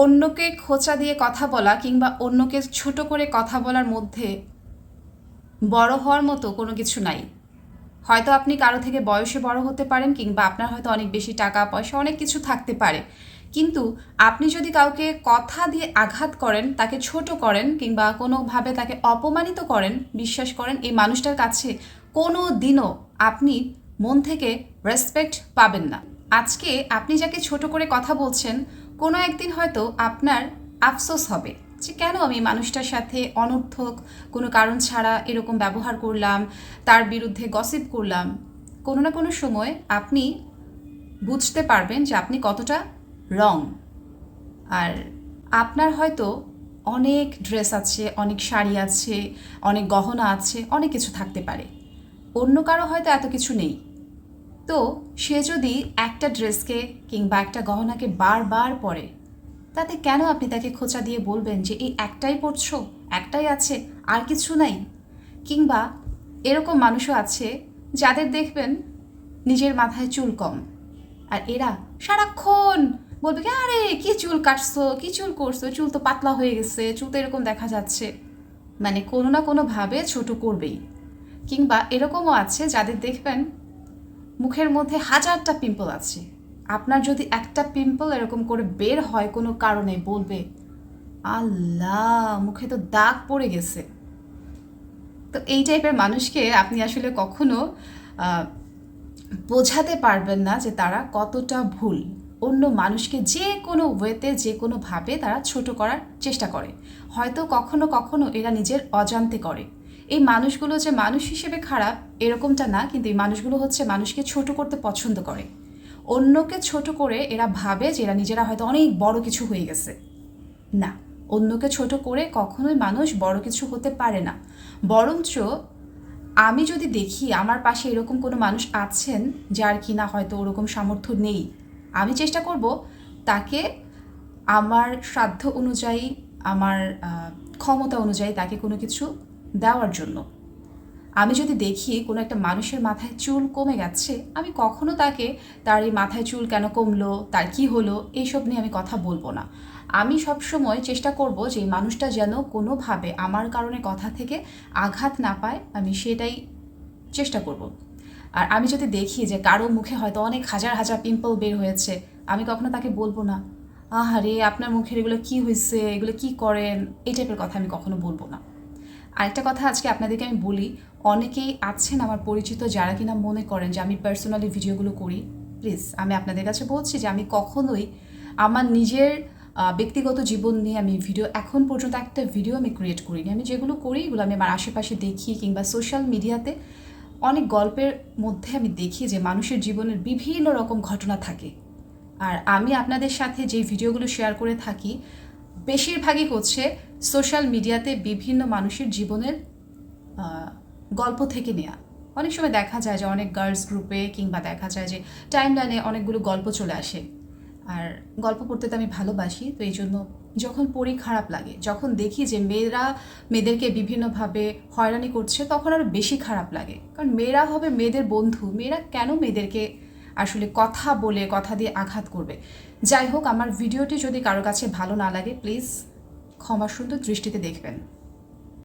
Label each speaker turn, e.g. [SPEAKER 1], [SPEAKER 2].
[SPEAKER 1] অন্যকে খোঁচা দিয়ে কথা বলা কিংবা অন্যকে ছোট করে কথা বলার মধ্যে বড় হওয়ার মতো কোনো কিছু নাই। হয়তো আপনি কারো থেকে বয়সে বড় হতে পারেন কিংবা আপনার হয়তো অনেক বেশি টাকা পয়সা অনেক কিছু থাকতে পারে, কিন্তু আপনি যদি কাউকে কথা দিয়ে আঘাত করেন, তাকে ছোট করেন কিংবা কোনোভাবে তাকে অপমানিত করেন, বিশ্বাস করেন এই মানুষটার কাছে কোনো দিনও আপনি মন থেকে রেসপেক্ট পাবেন না। আজকে আপনি যাকে ছোট করে কথা বলছেন, কোনো একদিন হয়তো আপনার আফসোস হবে যে কেন আমি এই মানুষটার সাথে অনর্থক কোনো কারণ ছাড়া এরকম ব্যবহার করলাম, তার বিরুদ্ধে গসিপ করলাম। কোনো না কোনো সময় আপনি বুঝতে পারবেন যে আপনি কতটা রং। আর আপনার হয়তো অনেক ড্রেস আছে, অনেক শাড়ি আছে, অনেক গহনা আছে, অনেক কিছু থাকতে পারে। অন্য কারো হয়তো এত কিছু নেই। তো সে যদি একটা ড্রেসকে কিংবা একটা গহনাকে বারবার পরে, তাতে কেন আপনি তাকে খোঁচা দিয়ে বলবেন যে এই একটাই পরছো, একটাই আছে, আর কিছু নাই? কিংবা এরকম মানুষও আছে যাদের দেখবেন নিজের মাথায় চুল কম, আর এরা সারাক্ষণ বলবে কি আরে কি চুল কাটছো, কি চুল করছো, চুল তো পাতলা হয়ে গেছে, চুল তো এরকম দেখা যাচ্ছে। মানে কোনো না কোনোভাবে ছোট করবেই। কিংবা এরকমও আছে যাদের দেখবেন মুখের মধ্যে হাজারটা পিম্পল আছে, আপনার যদি একটা পিম্পল এরকম করে বের হয় কোনো কারণে, বলবে আল্লাহ মুখে তো দাগ পড়ে গেছে। তো এই টাইপের মানুষকে আপনি আসলে কখনো বোঝাতে পারবেন না যে তারা কতটা ভুল। অন্য মানুষকে যে কোনো ওয়েতে যে কোনোভাবে তারা ছোট করার চেষ্টা করে, হয়তো কখনো কখনো এরা নিজের অজান্তে করে। এই মানুষগুলো যে মানুষ হিসেবে খারাপ এরকমটা না, কিন্তু এই মানুষগুলো হচ্ছে মানুষকে ছোট করতে পছন্দ করে। অন্যকে ছোট করে এরা ভাবে যে এরা নিজেরা হয়তো অনেক বড় কিছু হয়ে গেছে। না, অন্যকে ছোট করে কখনোই মানুষ বড় কিছু হতে পারে না। বরঞ্চ আমি যদি দেখি আমার পাশে এরকম কোনো মানুষ আছেন যার কিনা হয়তো ওরকম সামর্থ্য নেই, আমি চেষ্টা করব তাকে আমার সাধ্য অনুযায়ী, আমার ক্ষমতা অনুযায়ী তাকে কোনো কিছু দেওয়ার জন্য। আমি যদি দেখি কোনো একটা মানুষের মাথায় চুল কমে গেছে, আমি কখনো তাকে তার এই মাথায় চুল কেন কমলো, তার কি হলো, এইসব নিয়ে আমি কথা বলবো না। আমি সবসময় চেষ্টা করব যে এই মানুষটা যেন কোনোভাবে আমার কারণে কথা থেকে আঘাত না পায়, আমি সেটাই চেষ্টা করব। আর আমি যদি দেখি যে কারো মুখে হয়তো অনেক হাজার হাজার পিম্পল বের হয়েছে, আমি কখনো তাকে বলবো না আহারে আপনার মুখের এগুলো কি হয়েছে, এগুলো কি করেন, এই টাইপের কথা আমি কখনো বলবো না। আরেকটা কথা আজকে আপনাদেরকে আমি বলি, অনেকেই আছেন আমার পরিচিত যারা কিনা মনে করেন যে আমি পার্সোনালি ভিডিওগুলো করি। প্লিজ আমি আপনাদের কাছে বলছি যে আমি কখনোই আমার নিজের ব্যক্তিগত জীবন নিয়ে আমি ভিডিও এখন পর্যন্ত একটা ভিডিও আমি ক্রিয়েট করিনি। আমি যেগুলো করি এগুলো আমি আমার আশেপাশে দেখি কিংবা সোশ্যাল মিডিয়াতে অনেক গল্পের মধ্যে আমি দেখি যে মানুষের জীবনের বিভিন্ন রকম ঘটনা থাকে। আর আমি আপনাদের সাথে যে ভিডিওগুলো শেয়ার করে থাকি বেশিরভাগই হচ্ছে সোশ্যাল মিডিয়াতে বিভিন্ন মানুষের জীবনের গল্প থেকে নেওয়া। অনেক সময় দেখা যায় যে অনেক গার্লস গ্রুপে কিংবা দেখা যায় যে টাইমলাইনে অনেকগুলো গল্প চলে আসে। আর গল্প পড়তে তো আমি ভালোবাসি, তো এই জন্য যখন পড়ি খারাপ লাগে, যখন দেখি যে মেয়েরা মেয়েদেরকে বিভিন্নভাবে হয়রানি করছে তখন আরও বেশি খারাপ লাগে। কারণ মেয়েরা হবে মেয়েদের বন্ধু, মেয়েরা কেন মেয়েদেরকে আসলে কথা বলে কথা দিয়ে আঘাত করবে। যাই হোক, আমার ভিডিওটি যদি কারো কাছে ভালো না লাগে প্লিজ ক্ষমা সুন্দর দৃষ্টিতে দেখবেন।